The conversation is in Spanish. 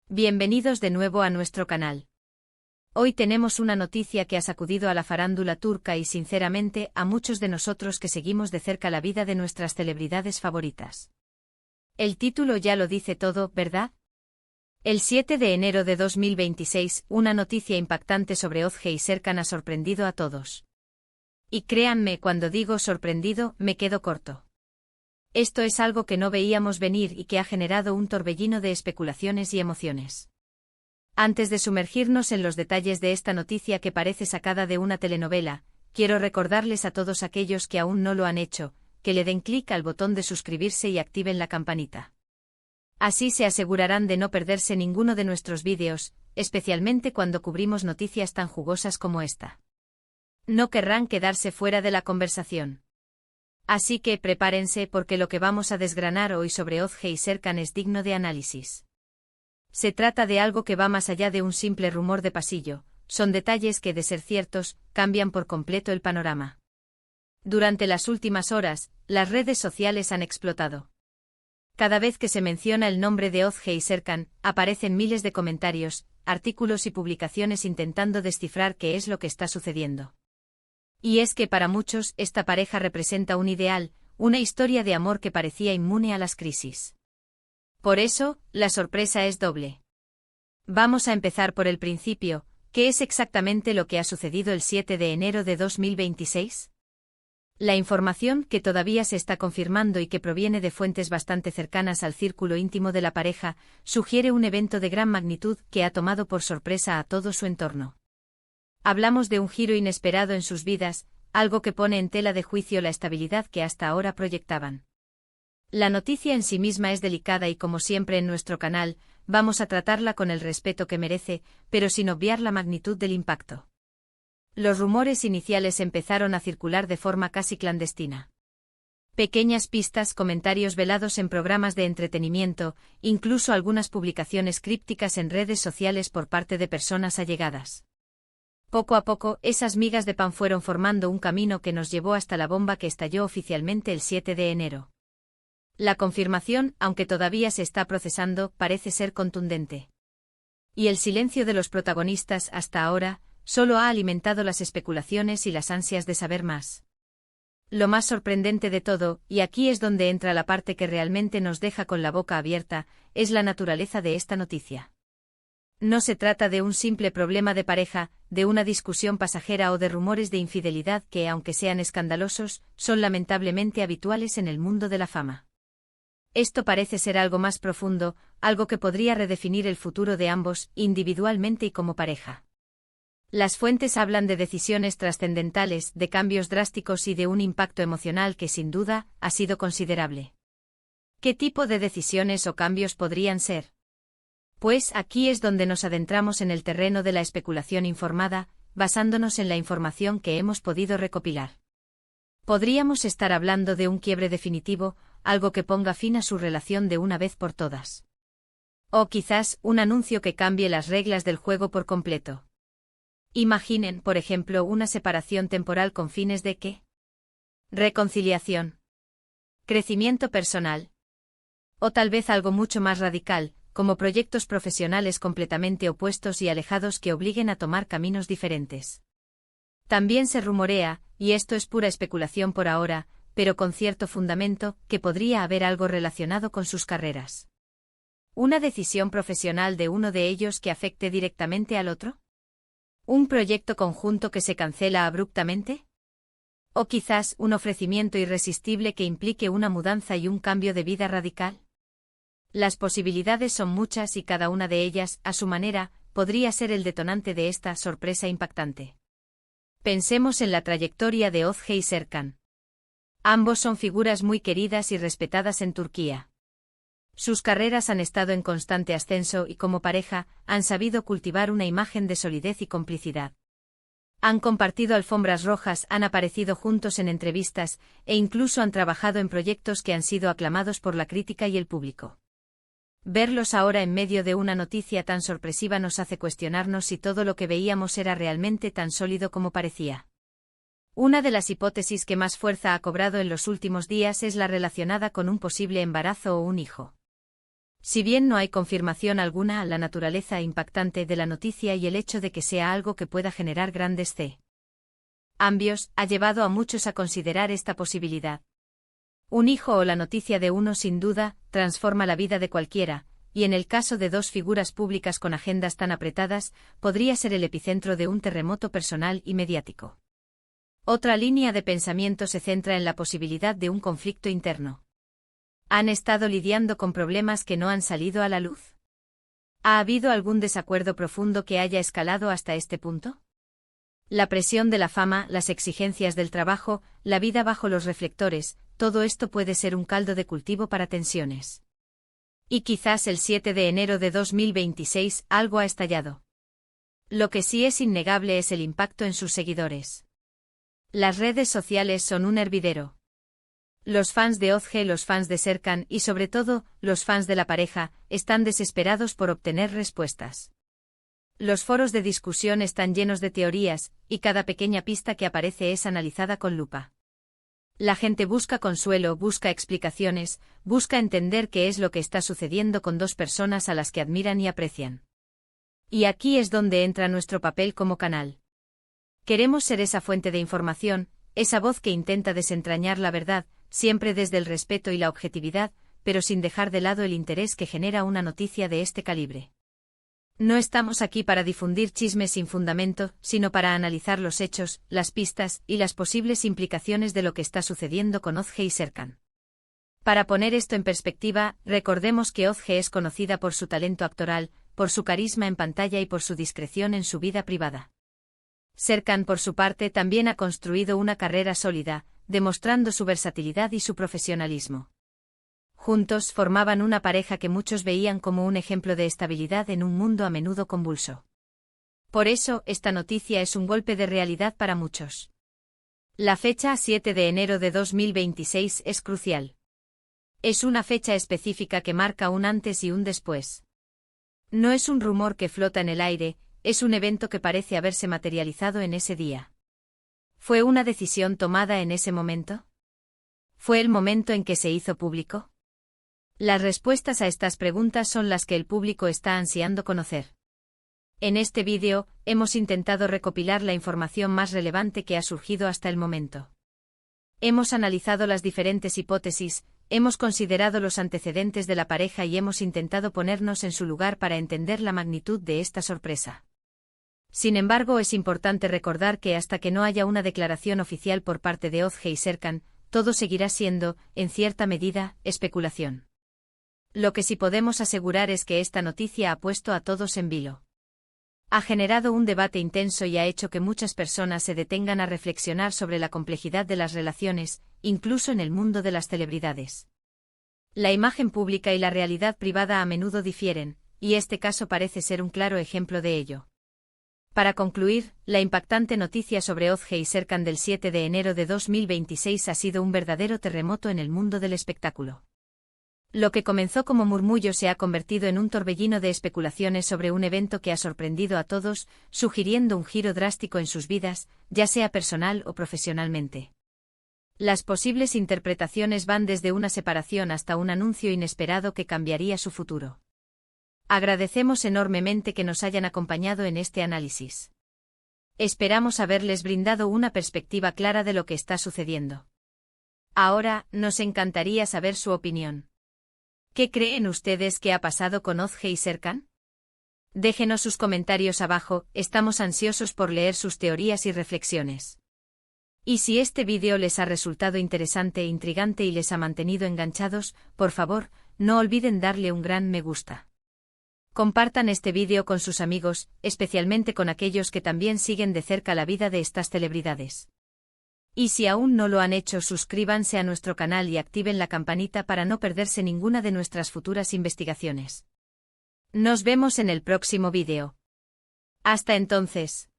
Bienvenidos de nuevo a nuestro canal. Hoy tenemos una noticia que ha sacudido a la farándula turca y sinceramente a muchos de nosotros que seguimos de cerca la vida de nuestras celebridades favoritas. El título ya lo dice todo, ¿verdad? El 7 de enero de 2026, una noticia impactante sobre Özge Serkan ha sorprendido a todos. Y créanme, cuando digo sorprendido, me quedo corto. Esto es algo que no veíamos venir y que ha generado un torbellino de especulaciones y emociones. Antes de sumergirnos en los detalles de esta noticia que parece sacada de una telenovela, quiero recordarles a todos aquellos que aún no lo han hecho, que le den clic al botón de suscribirse y activen la campanita. Así se asegurarán de no perderse ninguno de nuestros vídeos, especialmente cuando cubrimos noticias tan jugosas como esta. No querrán quedarse fuera de la conversación. Así que prepárense porque lo que vamos a desgranar hoy sobre Özge Serkan es digno de análisis. Se trata de algo que va más allá de un simple rumor de pasillo, son detalles que, de ser ciertos, cambian por completo el panorama. Durante las últimas horas, las redes sociales han explotado. Cada vez que se menciona el nombre de Özge Serkan, aparecen miles de comentarios, artículos y publicaciones intentando descifrar qué es lo que está sucediendo. Y es que para muchos esta pareja representa un ideal, una historia de amor que parecía inmune a las crisis. Por eso, la sorpresa es doble. Vamos a empezar por el principio, ¿qué es exactamente lo que ha sucedido el 7 de enero de 2026? La información, que todavía se está confirmando y que proviene de fuentes bastante cercanas al círculo íntimo de la pareja, sugiere un evento de gran magnitud que ha tomado por sorpresa a todo su entorno. Hablamos de un giro inesperado en sus vidas, algo que pone en tela de juicio la estabilidad que hasta ahora proyectaban. La noticia en sí misma es delicada y, como siempre en nuestro canal, vamos a tratarla con el respeto que merece, pero sin obviar la magnitud del impacto. Los rumores iniciales empezaron a circular de forma casi clandestina. Pequeñas pistas, comentarios velados en programas de entretenimiento, incluso algunas publicaciones crípticas en redes sociales por parte de personas allegadas. Poco a poco, esas migas de pan fueron formando un camino que nos llevó hasta la bomba que estalló oficialmente el 7 de enero. La confirmación, aunque todavía se está procesando, parece ser contundente. Y el silencio de los protagonistas hasta ahora solo ha alimentado las especulaciones y las ansias de saber más. Lo más sorprendente de todo, y aquí es donde entra la parte que realmente nos deja con la boca abierta, es la naturaleza de esta noticia. No se trata de un simple problema de pareja, de una discusión pasajera o de rumores de infidelidad que, aunque sean escandalosos, son lamentablemente habituales en el mundo de la fama. Esto parece ser algo más profundo, algo que podría redefinir el futuro de ambos, individualmente y como pareja. Las fuentes hablan de decisiones trascendentales, de cambios drásticos y de un impacto emocional que, sin duda, ha sido considerable. ¿Qué tipo de decisiones o cambios podrían ser? Pues aquí es donde nos adentramos en el terreno de la especulación informada, basándonos en la información que hemos podido recopilar. Podríamos estar hablando de un quiebre definitivo, algo que ponga fin a su relación de una vez por todas. O quizás un anuncio que cambie las reglas del juego por completo. Imaginen, por ejemplo, una separación temporal con fines de ¿qué? Reconciliación. Crecimiento personal. O tal vez algo mucho más radical, como proyectos profesionales completamente opuestos y alejados que obliguen a tomar caminos diferentes. También se rumorea, y esto es pura especulación por ahora, pero con cierto fundamento, que podría haber algo relacionado con sus carreras. ¿Una decisión profesional de uno de ellos que afecte directamente al otro? ¿Un proyecto conjunto que se cancela abruptamente? ¿O quizás un ofrecimiento irresistible que implique una mudanza y un cambio de vida radical? Las posibilidades son muchas y cada una de ellas, a su manera, podría ser el detonante de esta sorpresa impactante. Pensemos en la trayectoria de Özge Serkan. Ambos son figuras muy queridas y respetadas en Turquía. Sus carreras han estado en constante ascenso y como pareja, han sabido cultivar una imagen de solidez y complicidad. Han compartido alfombras rojas, han aparecido juntos en entrevistas, e incluso han trabajado en proyectos que han sido aclamados por la crítica y el público. Verlos ahora en medio de una noticia tan sorpresiva nos hace cuestionarnos si todo lo que veíamos era realmente tan sólido como parecía. Una de las hipótesis que más fuerza ha cobrado en los últimos días es la relacionada con un posible embarazo o un hijo. Si bien no hay confirmación alguna a la naturaleza impactante de la noticia y el hecho de que sea algo que pueda generar grandes cambios, ha llevado a muchos a considerar esta posibilidad. Un hijo o la noticia de uno sin duda transforma la vida de cualquiera, y en el caso de dos figuras públicas con agendas tan apretadas, podría ser el epicentro de un terremoto personal y mediático. Otra línea de pensamiento se centra en la posibilidad de un conflicto interno. ¿Han estado lidiando con problemas que no han salido a la luz? ¿Ha habido algún desacuerdo profundo que haya escalado hasta este punto? La presión de la fama, las exigencias del trabajo, la vida bajo los reflectores, todo esto puede ser un caldo de cultivo para tensiones. Y quizás el 7 de enero de 2026 algo ha estallado. Lo que sí es innegable es el impacto en sus seguidores. Las redes sociales son un hervidero. Los fans de Ozge, los fans de Serkan y sobre todo, los fans de la pareja, están desesperados por obtener respuestas. Los foros de discusión están llenos de teorías, y cada pequeña pista que aparece es analizada con lupa. La gente busca consuelo, busca explicaciones, busca entender qué es lo que está sucediendo con dos personas a las que admiran y aprecian. Y aquí es donde entra nuestro papel como canal. Queremos ser esa fuente de información, esa voz que intenta desentrañar la verdad, siempre desde el respeto y la objetividad, pero sin dejar de lado el interés que genera una noticia de este calibre. No estamos aquí para difundir chismes sin fundamento, sino para analizar los hechos, las pistas y las posibles implicaciones de lo que está sucediendo con Ozge y Serkan. Para poner esto en perspectiva, recordemos que Ozge es conocida por su talento actoral, por su carisma en pantalla y por su discreción en su vida privada. Serkan, por su parte, también ha construido una carrera sólida, demostrando su versatilidad y su profesionalismo. Juntos formaban una pareja que muchos veían como un ejemplo de estabilidad en un mundo a menudo convulso. Por eso, esta noticia es un golpe de realidad para muchos. La fecha 7 de enero de 2026 es crucial. Es una fecha específica que marca un antes y un después. No es un rumor que flota en el aire, es un evento que parece haberse materializado en ese día. ¿Fue una decisión tomada en ese momento? ¿Fue el momento en que se hizo público? Las respuestas a estas preguntas son las que el público está ansiando conocer. En este vídeo, hemos intentado recopilar la información más relevante que ha surgido hasta el momento. Hemos analizado las diferentes hipótesis, hemos considerado los antecedentes de la pareja y hemos intentado ponernos en su lugar para entender la magnitud de esta sorpresa. Sin embargo, es importante recordar que hasta que no haya una declaración oficial por parte de Ozge y Serkan, todo seguirá siendo, en cierta medida, especulación. Lo que sí podemos asegurar es que esta noticia ha puesto a todos en vilo. Ha generado un debate intenso y ha hecho que muchas personas se detengan a reflexionar sobre la complejidad de las relaciones, incluso en el mundo de las celebridades. La imagen pública y la realidad privada a menudo difieren, y este caso parece ser un claro ejemplo de ello. Para concluir, la impactante noticia sobre Ozge y Serkan del 7 de enero de 2026 ha sido un verdadero terremoto en el mundo del espectáculo. Lo que comenzó como murmullo se ha convertido en un torbellino de especulaciones sobre un evento que ha sorprendido a todos, sugiriendo un giro drástico en sus vidas, ya sea personal o profesionalmente. Las posibles interpretaciones van desde una separación hasta un anuncio inesperado que cambiaría su futuro. Agradecemos enormemente que nos hayan acompañado en este análisis. Esperamos haberles brindado una perspectiva clara de lo que está sucediendo. Ahora, nos encantaría saber su opinión. ¿Qué creen ustedes que ha pasado con Ozge y Serkan? Déjenos sus comentarios abajo, estamos ansiosos por leer sus teorías y reflexiones. Y si este vídeo les ha resultado interesante e intrigante y les ha mantenido enganchados, por favor, no olviden darle un gran me gusta. Compartan este vídeo con sus amigos, especialmente con aquellos que también siguen de cerca la vida de estas celebridades. Y si aún no lo han hecho, suscríbanse a nuestro canal y activen la campanita para no perderse ninguna de nuestras futuras investigaciones. Nos vemos en el próximo vídeo. Hasta entonces.